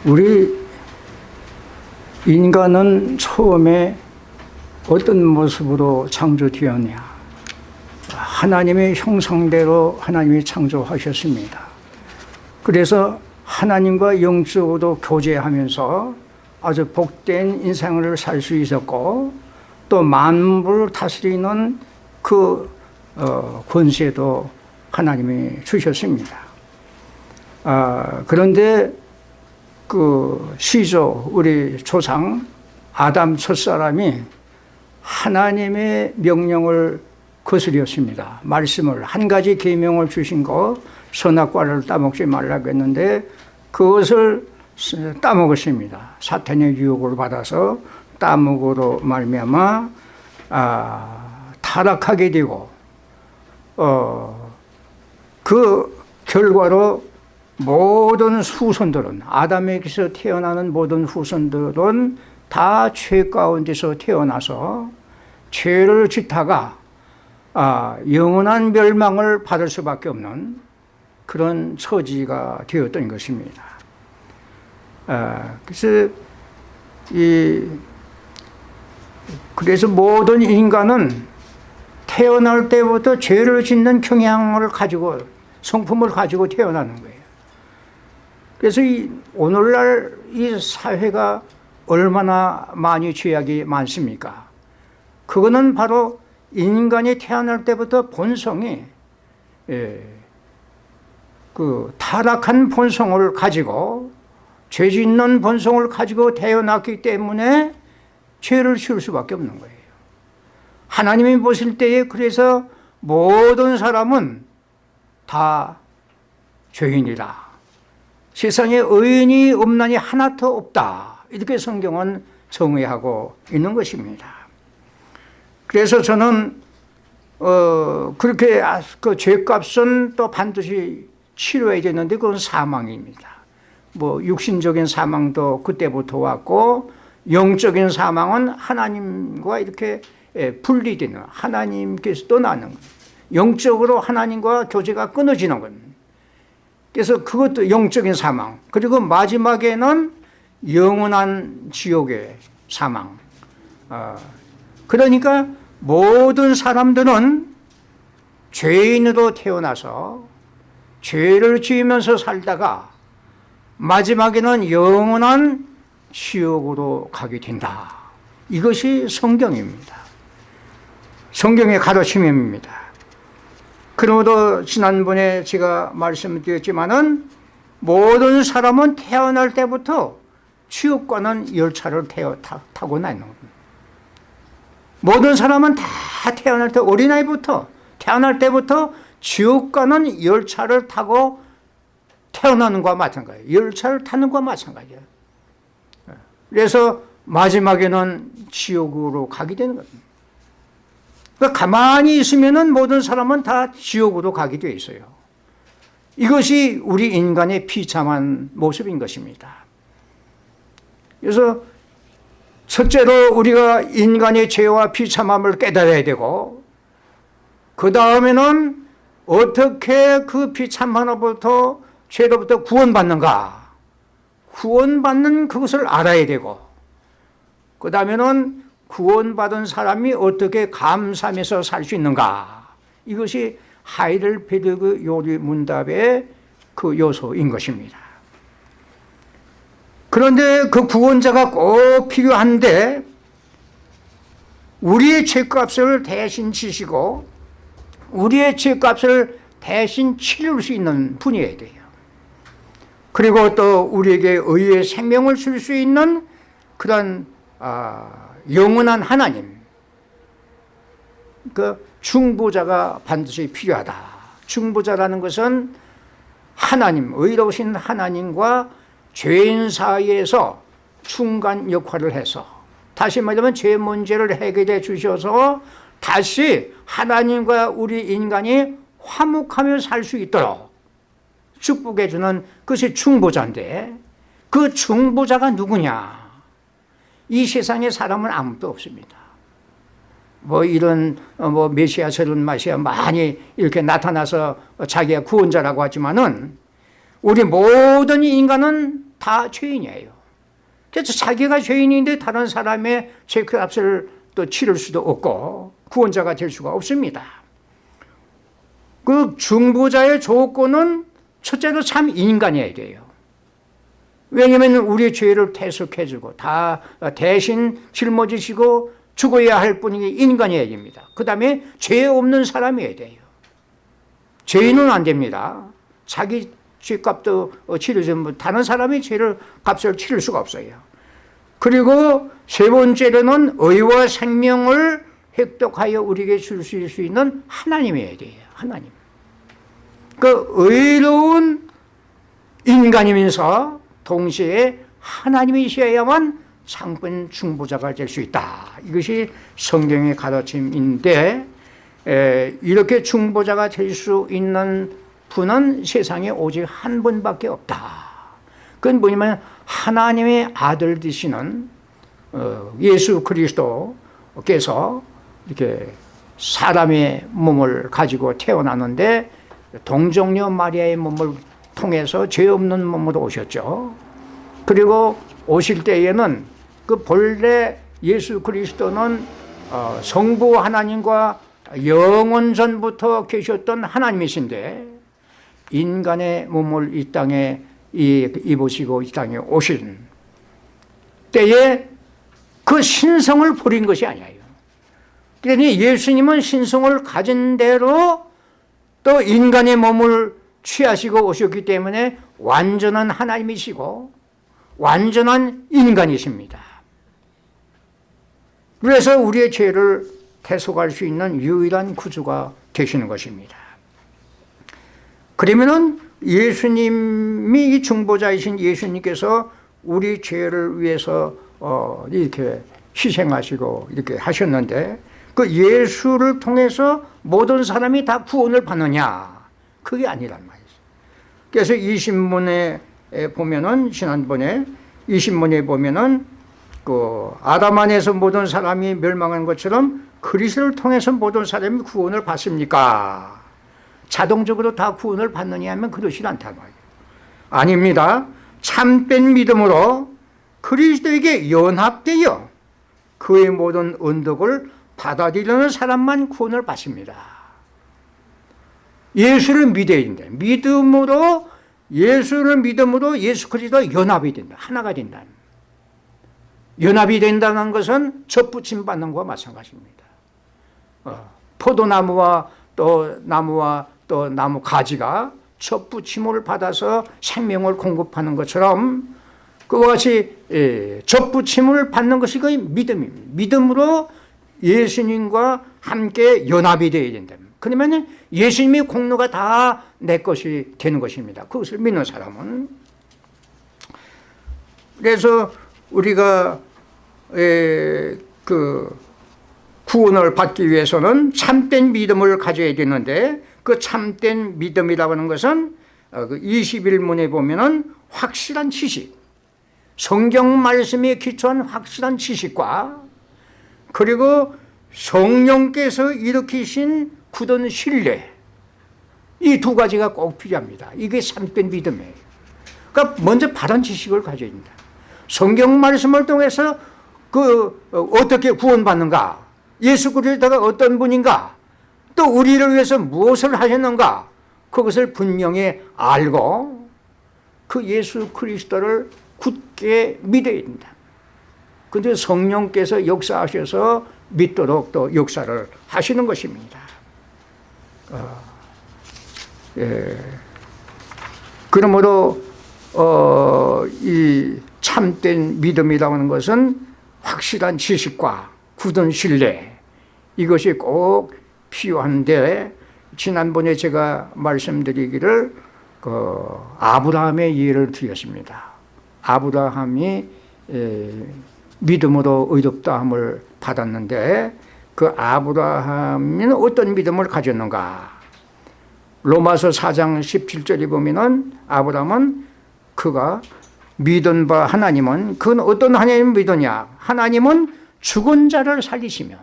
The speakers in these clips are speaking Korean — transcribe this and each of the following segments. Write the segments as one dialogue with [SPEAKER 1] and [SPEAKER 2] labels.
[SPEAKER 1] 우리 인간은 처음에 어떤 모습으로 창조되었냐? 하나님의 형상대로 하나님이 창조하셨습니다. 그래서 하나님과 영적으로 교제하면서 아주 복된 인생을 살 수 있었고, 또 만물을 다스리는 그 권세도 하나님이 주셨습니다. 그런데 그 시조, 우리 조상 아담 첫사람이 하나님의 명령을 거스렸습니다. 말씀을, 한 가지 계명을 주신 거, 선악과를 따먹지 말라고 했는데 그것을 따먹었습니다. 사탄의 유혹을 받아서 따먹으로 말미암아 타락하게 되고, 그 결과로 모든 후손들은, 아담에게서 태어나는 모든 후손들은 다 죄 가운데서 태어나서 죄를 짓다가 영원한 멸망을 받을 수밖에 없는 그런 처지가 되었던 것입니다. 그래서 모든 인간은 태어날 때부터 죄를 짓는 경향을 가지고, 성품을 가지고 태어나는 거예요. 그래서 오늘날 이 사회가 얼마나 많이 죄악이 많습니까? 그거는 바로 인간이 태어날 때부터 본성이 그 타락한 본성을 가지고, 죄 짓는 본성을 가지고 태어났기 때문에 죄를 지을 수밖에 없는 거예요. 하나님이 보실 때에 그래서 모든 사람은 다 죄인이라, 세상에 의인이 없나니 하나도 없다, 이렇게 성경은 정의하고 있는 것입니다. 그래서 저는 그렇게 그 죄값은 또 반드시 치러야 되는데 그건 사망입니다. 뭐 육신적인 사망도 그때부터 왔고, 영적인 사망은 하나님과 이렇게 분리되는, 하나님께서 떠나는 것, 영적으로 하나님과 교제가 끊어지는 것. 그래서 그것도 영적인 사망, 그리고 마지막에는 영원한 지옥의 사망. 그러니까 모든 사람들은 죄인으로 태어나서 죄를 지으면서 살다가 마지막에는 영원한 지옥으로 가게 된다. 이것이 성경입니다. 성경의 가르침입니다. 그러므로 지난번에 제가 말씀드렸지만은 모든 사람은 태어날 때부터 지옥 가는 열차를 타고 나는 겁니다. 모든 사람은 다 태어날 때, 어린아이부터 태어날 때부터 지옥 가는 열차를 타고 태어나는 것과 마찬가지예요. 열차를 타는 것과 마찬가지예요. 그래서 마지막에는 지옥으로 가게 되는 겁니다. 그러니까 가만히 있으면은 모든 사람은 다 지옥으로 가게 되어 있어요. 이것이 우리 인간의 비참한 모습인 것입니다. 그래서 첫째로 우리가 인간의 죄와 비참함을 깨달아야 되고, 그 다음에는 어떻게 그 비참함으로부터, 죄로부터 구원받는가, 구원받는 그것을 알아야 되고, 그 다음에는 구원받은 사람이 어떻게 감사하면서 살 수 있는가, 이것이 하이델베르그 요리 문답의 그 요소인 것입니다. 그런데 그 구원자가 꼭 필요한데, 우리의 죄값을 대신 지시고 우리의 죄값을 대신 치를 수 있는 분이어야 돼요. 그리고 또 우리에게 의의 생명을 줄 수 있는 그런 영원한 하나님, 그 중보자가 반드시 필요하다. 중보자라는 것은 하나님, 의로우신 하나님과 죄인 사이에서 중간 역할을 해서, 다시 말하면 죄 문제를 해결해 주셔서 다시 하나님과 우리 인간이 화목하며 살 수 있도록 축복해 주는 것이 중보자인데, 그 중보자가 누구냐? 이 세상에 사람은 아무도 없습니다. 뭐 이런 메시아 저런 메시아 많이 이렇게 나타나서 자기가 구원자라고 하지만은 우리 모든 인간은 다 죄인이에요. 그래서 자기가 죄인인데 다른 사람의 죄값을 또 치를 수도 없고 구원자가 될 수가 없습니다. 그 중보자의 조건은 첫째로 참 인간이어야 돼요. 왜냐하면 우리의 죄를 대속해주고 다 대신 짊어지시고 죽어야 할 분이 인간이어야 됩니다. 그 다음에 죄 없는 사람이어야 돼요. 죄인은 안 됩니다. 자기 죄값도 치르지 다른 사람의 죄를 값을 치를 수가 없어요. 그리고 세 번째로는 의와 생명을 획득하여 우리에게 줄 수 있는 하나님이어야 돼요. 하나님. 그 의로운 인간이면서 동시에 하나님이셔야만 상분 중보자가 될 수 있다. 이것이 성경의 가르침인데 이렇게 중보자가 될 수 있는 분은 세상에 오직 한 분밖에 없다. 그건 뭐냐면 하나님의 아들 되시는 예수 그리스도께서 이렇게 사람의 몸을 가지고 태어났는데 동정녀 마리아의 몸을 통해서 죄 없는 몸으로 오셨죠. 그리고 오실 때에는 그 본래 예수 그리스도는 성부 하나님과 영원 전부터 계셨던 하나님이신데 인간의 몸을 이 땅에 입으시고 이 땅에 오신 때에 그 신성을 버린 것이 아니에요. 그러니 예수님은 신성을 가진 대로 또 인간의 몸을 취하시고 오셨기 때문에 완전한 하나님이시고 완전한 인간이십니다. 그래서 우리의 죄를 대속할 수 있는 유일한 구주가 되시는 것입니다. 그러면은 예수님이 이 중보자이신 예수님께서 우리 죄를 위해서 이렇게 희생하시고 이렇게 하셨는데 그 예수를 통해서 모든 사람이 다 구원을 받느냐? 그게 아니란 말이죠. 그래서 이 신문에 보면은 지난번에 이 신문에 보면은 그 아담 안에서 모든 사람이 멸망한 것처럼 그리스도를 통해서 모든 사람이 구원을 받습니까? 자동적으로 다 구원을 받느냐 하면 그렇지 않단 말이에요. 아닙니다. 참된 믿음으로 그리스도에게 연합되어 그의 모든 언덕을 받아들이는 사람만 구원을 받습니다. 예수를 믿어야 된다. 예수를 믿음으로 예수 그리스도와 연합이 된다. 하나가 된다. 연합이 된다는 것은 접붙임 받는 것과 마찬가지입니다. 포도나무와 또 나무 가지가 접붙임을 받아서 생명을 공급하는 것처럼 그와 같이 접붙임을 받는 것이 그 믿음입니다. 믿음으로 예수님과 함께 연합이 되어야 된다. 그러면 예수님의 공로가 다 내 것이 되는 것입니다. 그것을 믿는 사람은. 그래서 우리가 그 구원을 받기 위해서는 참된 믿음을 가져야 되는데 그 참된 믿음이라고 하는 것은 그 21문에 보면은 확실한 지식, 성경 말씀에 기초한 확실한 지식과 그리고 성령께서 일으키신 굳은 신뢰, 이 두 가지가 꼭 필요합니다. 이게 참된 믿음이에요. 그러니까 먼저 바른 지식을 가져야 된다. 성경 말씀을 통해서 어떻게 구원받는가, 예수 그리스도가 어떤 분인가, 또 우리를 위해서 무엇을 하셨는가, 그것을 분명히 알고 그 예수 그리스도를 굳게 믿어야 된다. 그런데 성령께서 역사하셔서 믿도록 또 역사를 하시는 것입니다. 그러므로 이 참된 믿음이라고 하는 것은 확실한 지식과 굳은 신뢰, 이것이 꼭 필요한데 지난번에 제가 말씀드리기를 아브라함의 예를 드렸습니다. 아브라함이 믿음으로 의롭다함을 받았는데 그 아브라함은 어떤 믿음을 가졌는가? 로마서 4장 17절에 보면은 아브라함은 그가 믿은 바 하나님은, 그건 어떤 하나님을 믿으냐? 하나님은 죽은 자를 살리시며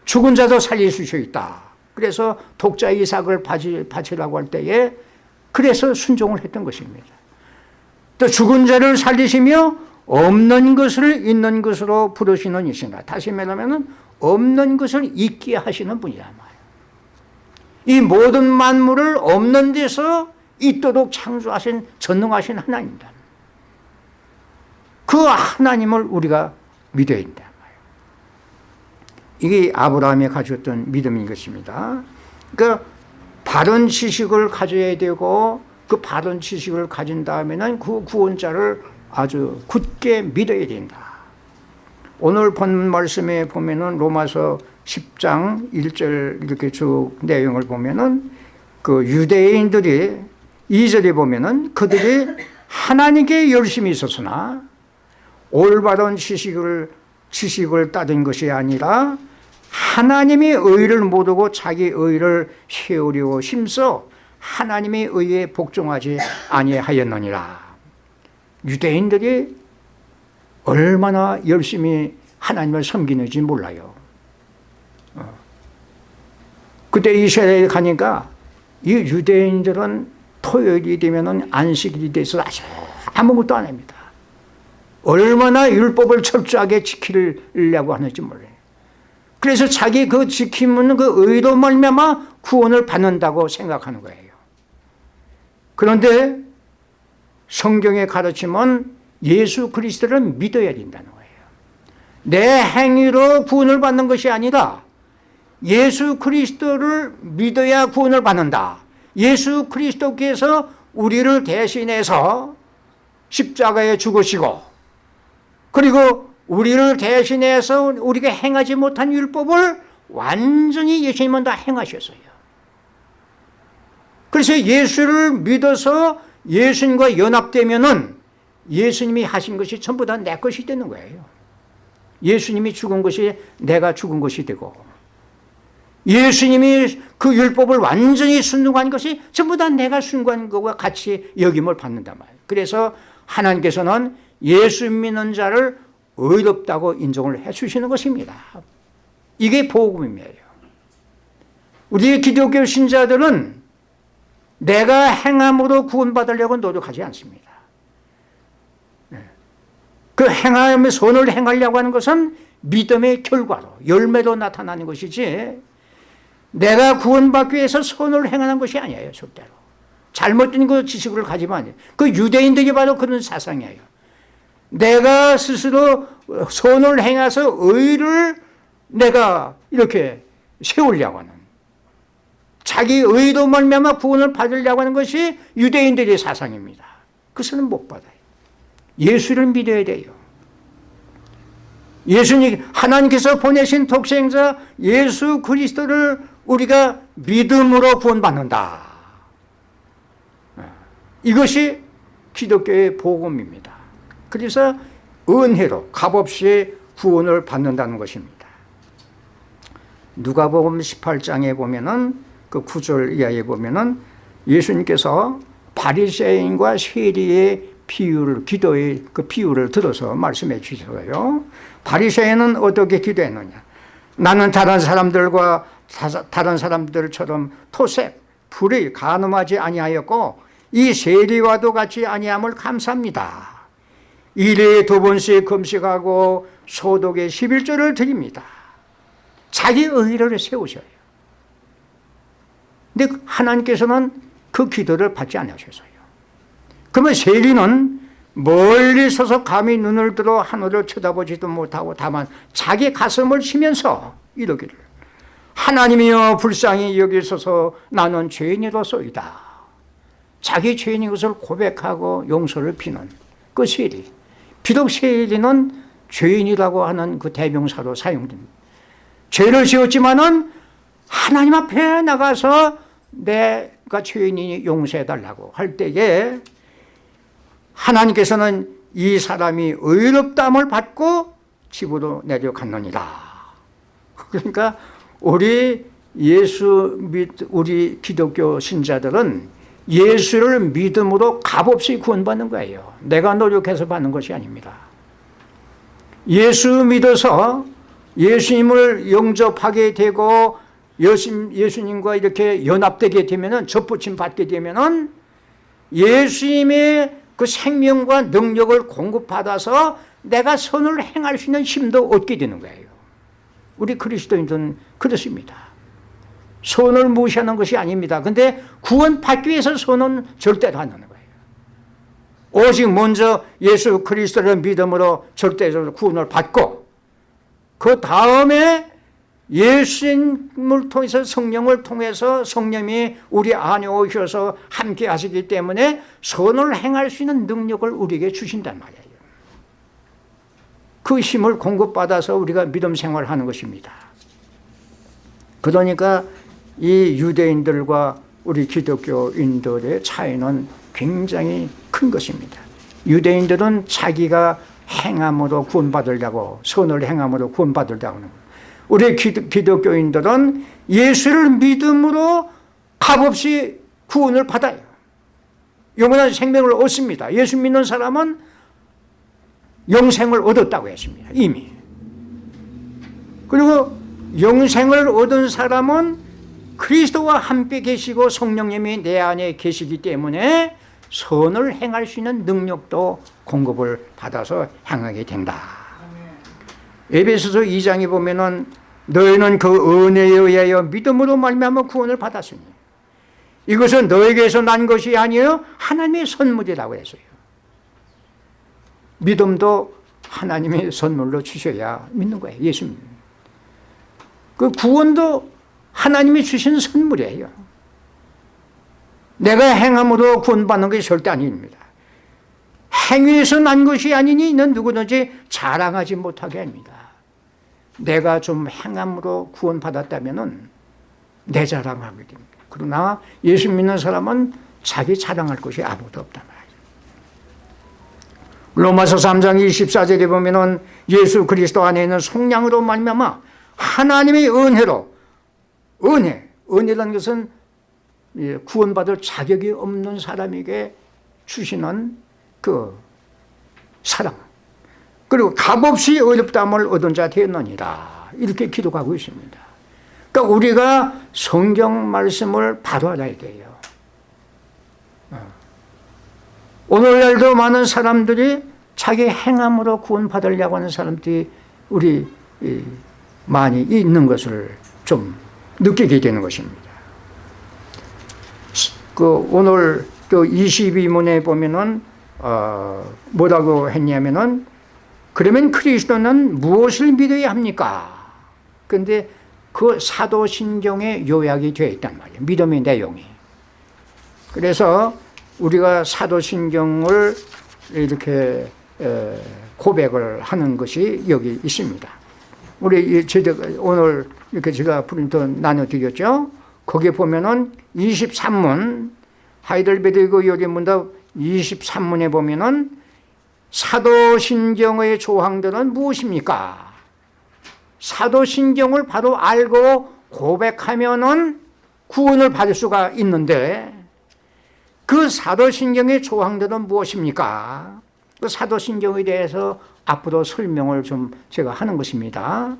[SPEAKER 1] 죽은 자도 살릴 수 있다. 그래서 독자 이삭을 바치라고 할 때에 그래서 순종을 했던 것입니다. 또 죽은 자를 살리시며 없는 것을 있는 것으로 부르시는 이신가. 다시 말하면 없는 것을 있게 하시는 분이란 말이에요. 이 모든 만물을 없는 데서 있도록 창조하신 전능하신 하나님입니다. 그 하나님을 우리가 믿어야 된다. 이게 아브라함이 가졌던 믿음인 것입니다. 그러니까 바른 지식을 가져야 되고 그 바른 지식을 가진 다음에는 그 구원자를 아주 굳게 믿어야 된다. 오늘 본 말씀에 보면은 로마서 10장 1절 이렇게 쭉 내용을 보면은 그 유대인들이 2절에 보면은 그들이 하나님께 열심히 있었으나 올바른 지식을 따든 것이 아니라 하나님의 의를 모르고 자기 의를 세우려고 힘써 하나님의 의에 복종하지 아니하였느니라. 유대인들이 얼마나 열심히 하나님을 섬기는지 몰라요. 그때 이스라엘에 가니까 이 유대인들은 토요일이 되면 안식일이 돼서 아무것도 안 합니다. 얼마나 율법을 철저하게 지키려고 하는지 몰라요. 그래서 자기 그 지키면 그 의로 말미암아 구원을 받는다고 생각하는 거예요. 그런데 성경의 가르침은 예수 그리스도를 믿어야 된다는 거예요. 내 행위로 구원을 받는 것이 아니라 예수 그리스도를 믿어야 구원을 받는다. 예수 그리스도께서 우리를 대신해서 십자가에 죽으시고 그리고 우리를 대신해서 우리가 행하지 못한 율법을 완전히 예수님은 다 행하셨어요. 그래서 예수를 믿어서 예수님과 연합되면은 예수님이 하신 것이 전부 다 내 것이 되는 거예요. 예수님이 죽은 것이 내가 죽은 것이 되고 예수님이 그 율법을 완전히 순종한 것이 전부 다 내가 순종한 것과 같이 여김을 받는단 말이에요. 그래서 하나님께서는 예수 믿는 자를 의롭다고 인정을 해 주시는 것입니다. 이게 복음이에요. 우리 기독교 신자들은 내가 행함으로 구원받으려고 노력하지 않습니다. 그 행함의 선을 행하려고 하는 것은 믿음의 결과로 열매로 나타나는 것이지 내가 구원받기 위해서 선을 행하는 것이 아니에요. 절대로. 잘못된 그 지식을 가지면 안 돼요. 그 유대인들이 바로 그런 사상이에요. 내가 스스로 선을 행해서 의를 내가 이렇게 세우려고 하는 자기 의로 말미암아 구원을 받으려고 하는 것이 유대인들의 사상입니다. 그것은 못 받아요. 예수를 믿어야 돼요. 예수님 하나님께서 보내신 독생자 예수 그리스도를 우리가 믿음으로 구원받는다. 이것이 기독교의 복음입니다. 그래서 은혜로 값없이 구원을 받는다는 것입니다. 누가복음 18장에 보면은 그 9절 이하에 보면은 예수님께서 바리새인과 세리의 비유를 기도의 그 비유를 들어서 말씀해 주셔요. 바리새인은 어떻게 기도했느냐? 나는 다른 사람들처럼 토색, 불의, 간음하지 아니하였고 이 세리와도 같이 아니함을 감사합니다. 일에 2번씩 금식하고 소독에 11조를 드립니다. 자기 의를 세우셔요. 근데 하나님께서는 그 기도를 받지 않으셨어요. 그러면 세리는 멀리 서서 감히 눈을 들어 하늘을 쳐다보지도 못하고 다만 자기 가슴을 치면서 이러기를 하나님이여 불쌍히 여기소서 나는 죄인이로소이다. 자기 죄인인 것을 고백하고 용서를 비는 그 세리. 비록 세리는 죄인이라고 하는 그 대명사로 사용됩니다. 죄를 지었지만은 하나님 앞에 나가서 내가 죄인이니 용서해달라고 할 때에 하나님께서는 이 사람이 의롭다함을 받고 집으로 내려갔느니라. 그러니까 우리 기독교 신자들은 예수를 믿음으로 값없이 구원받는 거예요. 내가 노력해서 받는 것이 아닙니다. 예수 믿어서 예수님을 영접하게 되고 예수님과 이렇게 연합되게 되면은 접붙임 받게 되면은 예수님의 그 생명과 능력을 공급받아서 내가 선을 행할 수 있는 힘도 얻게 되는 거예요. 우리 그리스도인들은 그렇습니다. 선을 무시하는 것이 아닙니다. 근데 구원받기 위해서 선은 절대로 안 하는 거예요. 오직 먼저 예수 그리스도를 믿음으로 절대적으로 구원을 받고 그 다음에 예수님을 통해서 성령을 통해서 성령이 우리 안에 오셔서 함께 하시기 때문에 선을 행할 수 있는 능력을 우리에게 주신단 말이에요. 그 힘을 공급받아서 우리가 믿음 생활을 하는 것입니다. 그러니까 이 유대인들과 우리 기독교인들의 차이는 굉장히 큰 것입니다. 유대인들은 자기가 행함으로 구원받으려고 선을 행함으로 구원받으려고 하는 거예요. 우리 기독교인들은 예수를 믿음으로 값없이 구원을 받아요. 영원한 생명을 얻습니다. 예수 믿는 사람은 영생을 얻었다고 했습니다. 이미. 그리고 영생을 얻은 사람은 그리스도와 함께 계시고 성령님이 내 안에 계시기 때문에 선을 행할 수 있는 능력도 공급을 받아서 행하게 된다. 에베소서 2장에 보면은 너희는 그 은혜에 의하여 믿음으로 말미암아 구원을 받았으니 이것은 너에게서 난 것이 아니요 하나님의 선물이라고 했어요. 믿음도 하나님의 선물로 주셔야 믿는 거예요. 예수님. 그 구원도 하나님이 주신 선물이에요. 내가 행함으로 구원받는 것이 절대 아닙니다. 행위에서 난 것이 아니니 이는 누구든지 자랑하지 못하게 합니다. 내가 좀 행함으로 구원받았다면 내 자랑하게 됩니다. 그러나 예수 믿는 사람은 자기 자랑할 것이 아무것도 없단 말이에요. 로마서 3장 24절에 보면은 예수 그리스도 안에 있는 속량으로 말미암아 하나님의 은혜로 은혜라는 것은 구원받을 자격이 없는 사람에게 주시는 그 사랑 그리고 값없이 의롭다함을 얻은 자 되었느니라 이렇게 기록하고 있습니다. 그러니까 우리가 성경 말씀을 바로 알아야 돼요. 오늘날도 많은 사람들이 자기 행함으로 구원받으려고 하는 사람들이 우리 많이 있는 것을 좀 느끼게 되는 것입니다. 오늘 22문에 보면은 뭐라고 했냐면은 그러면 그리스도는 무엇을 믿어야 합니까? 그런데 그 사도신경에 요약이 되어 있단 말이에요. 믿음의 내용이. 그래서 우리가 사도신경을 이렇게 고백을 하는 것이 여기 있습니다. 우리 오늘 이렇게 제가 프린트 나눠드렸죠. 거기에 보면은 23문 하이델베르그 요리문답 23문에 보면은 사도신경의 조항들은 무엇입니까? 사도신경을 바로 알고 고백하면은 구원을 받을 수가 있는데 그 사도신경의 조항들은 무엇입니까? 그 사도신경에 대해서 앞으로 설명을 좀 제가 하는 것입니다.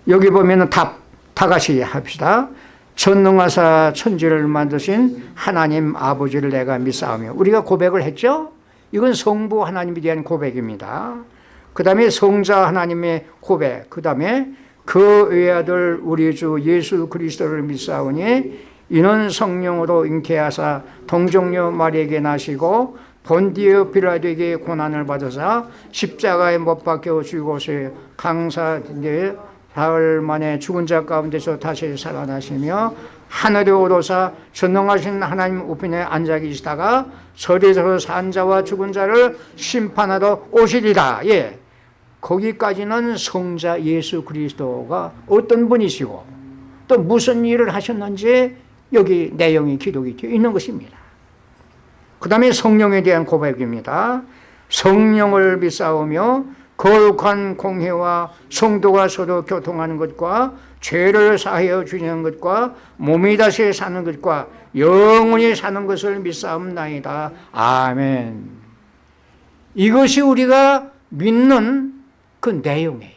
[SPEAKER 1] 여기 보면은 다 같이 합시다. 전능하사 천지를 만드신 하나님 아버지를 내가 믿사오며 우리가 고백을 했죠? 이건 성부 하나님에 대한 고백입니다. 그 다음에 성자 하나님의 고백, 그 다음에 그 외아들 우리 주 예수 그리스도를 믿사오니 이는 성령으로 잉태하사 동정녀 마리에게 나시고 본디오 빌라도에게 고난을 받으사 십자가에 못 박혀 죽으시고 강사되어 사흘 만에 죽은 자 가운데서 다시 살아나시며 하늘에 오르사 전능하신 하나님 우편에 앉아 계시다가 절에서 산 자와 죽은 자를 심판하러 오시리라. 예, 거기까지는 성자 예수 그리스도가 어떤 분이시고 또 무슨 일을 하셨는지 여기 내용이 기록이 되어 있는 것입니다. 그 다음에 성령에 대한 고백입니다. 성령을 믿사오며 거룩한 공회와 성도가 서로 교통하는 것과 죄를 사하여 주시는 것과 몸이 다시 사는 것과 영원히 사는 것을 믿사옵나이다. 아멘. 이것이 우리가 믿는 그 내용이에요.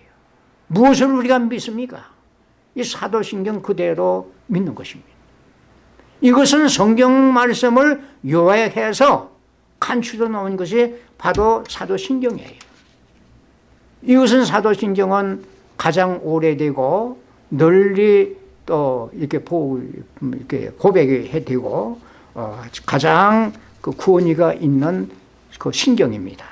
[SPEAKER 1] 무엇을 우리가 믿습니까? 이 사도신경 그대로 믿는 것입니다. 이것은 성경 말씀을 요약해서 간추려 놓은 것이 바로 사도신경이에요. 이것은 사도신경은 가장 오래되고 널리 또 이렇게 고백이 되고 가장 그 구원의가 있는 그 신경입니다.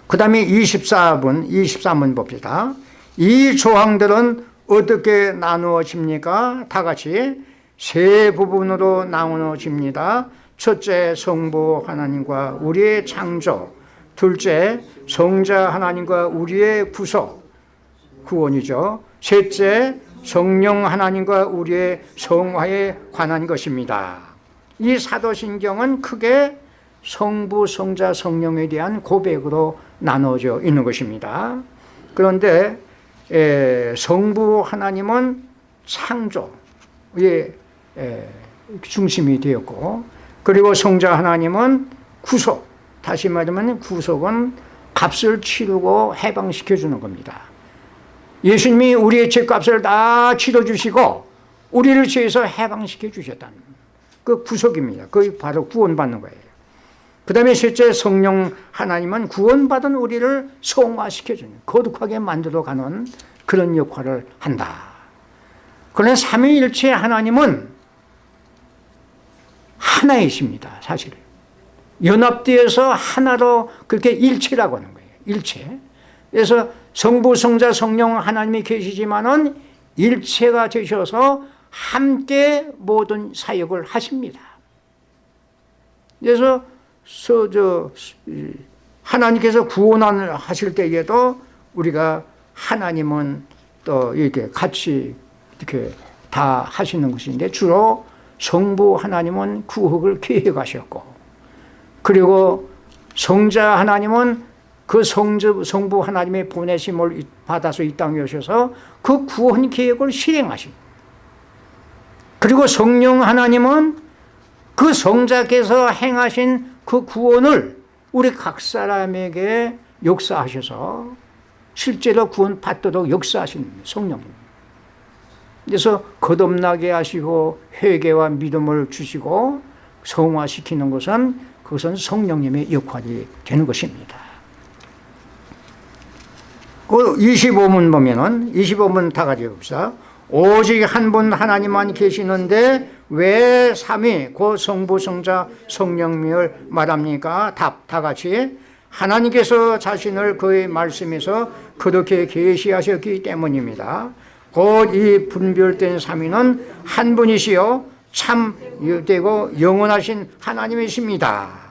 [SPEAKER 1] 그 다음에 23번 봅시다. 이 조항들은 어떻게 나누어집니까? 다 같이 세 부분으로 나누어집니다. 첫째, 성부 하나님과 우리의 창조. 둘째, 성자 하나님과 우리의 구속, 구원이죠. 셋째, 성령 하나님과 우리의 성화에 관한 것입니다. 이 사도신경은 크게 성부, 성자, 성령에 대한 고백으로 나눠져 있는 것입니다. 그런데 성부 하나님은 창조의 중심이 되었고, 그리고 성자 하나님은 구속, 다시 말하면 구속은 값을 치르고 해방시켜 주는 겁니다. 예수님이 우리의 죄값을 다 치러주시고 우리를 죄에서 해방시켜 주셨다는 그 구속입니다. 그게 바로 구원받는 거예요. 그 다음에 셋째, 성령 하나님은 구원받은 우리를 성화시켜주는, 거룩하게 만들어가는 그런 역할을 한다. 그러나 삼위일체 하나님은 하나이십니다. 사실 연합되어서 하나로 그렇게 일체라고 하는 거예요. 일체. 그래서 성부, 성자, 성령 하나님이 계시지만은 일체가 되셔서 함께 모든 사역을 하십니다. 그래서 하나님께서 구원을 하실 때에도 우리가 하나님은 또 이렇게 같이 이렇게 다 하시는 것인데, 주로 성부 하나님은 구속을 계획하셨고, 그리고 성자 하나님은 그 성부 하나님의 보내심을 받아서 이 땅에 오셔서 그 구원 계획을 실행하십니다. 그리고 성령 하나님은 그 성자께서 행하신 그 구원을 우리 각 사람에게 역사하셔서 실제로 구원 받도록 역사하신 성령입니다. 그래서 거듭나게 하시고 회개와 믿음을 주시고 성화시키는 것은 그것은 성령님의 역할이 되는 것입니다. 그 25문 보면은 25문 다 같이 봅시다. 오직 한 분 하나님만 계시는데 왜 삼위 곧 성부, 성자, 성령을 말합니까? 답 다 같이 하나님께서 자신을 그의 말씀에서 그렇게 계시하셨기 때문입니다. 곧 이 분별된 삼위는 한 분이시요 참되고 영원하신 하나님이십니다.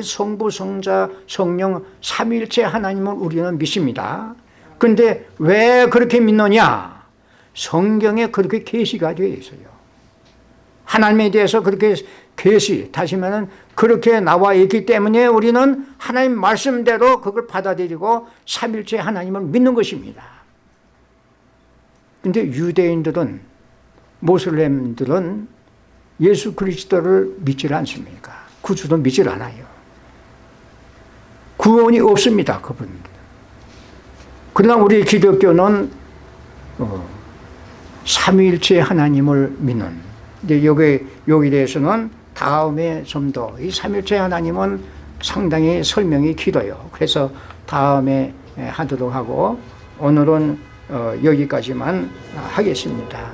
[SPEAKER 1] 성부, 성자, 성령 삼위일체 하나님을 우리는 믿습니다. 그런데 왜 그렇게 믿느냐? 성경에 그렇게 계시가 되어 있어요. 하나님에 대해서 그렇게 다시 말하면 그렇게 나와 있기 때문에 우리는 하나님 말씀대로 그걸 받아들이고 삼위일체 하나님을 믿는 것입니다. 그런데 유대인들은, 모슬렘들은 예수 그리스도를 믿질 않습니까? 구주도 믿질 않아요. 구원이 없습니다, 그분들. 그러나 우리 기독교는 삼위일체 하나님을 믿는. 근데 여기에 대해서는 다음에 좀 더 이 삼위일체 하나님은 상당히 설명이 길어요. 그래서 다음에 하도록 하고 오늘은 여기까지만 하겠습니다.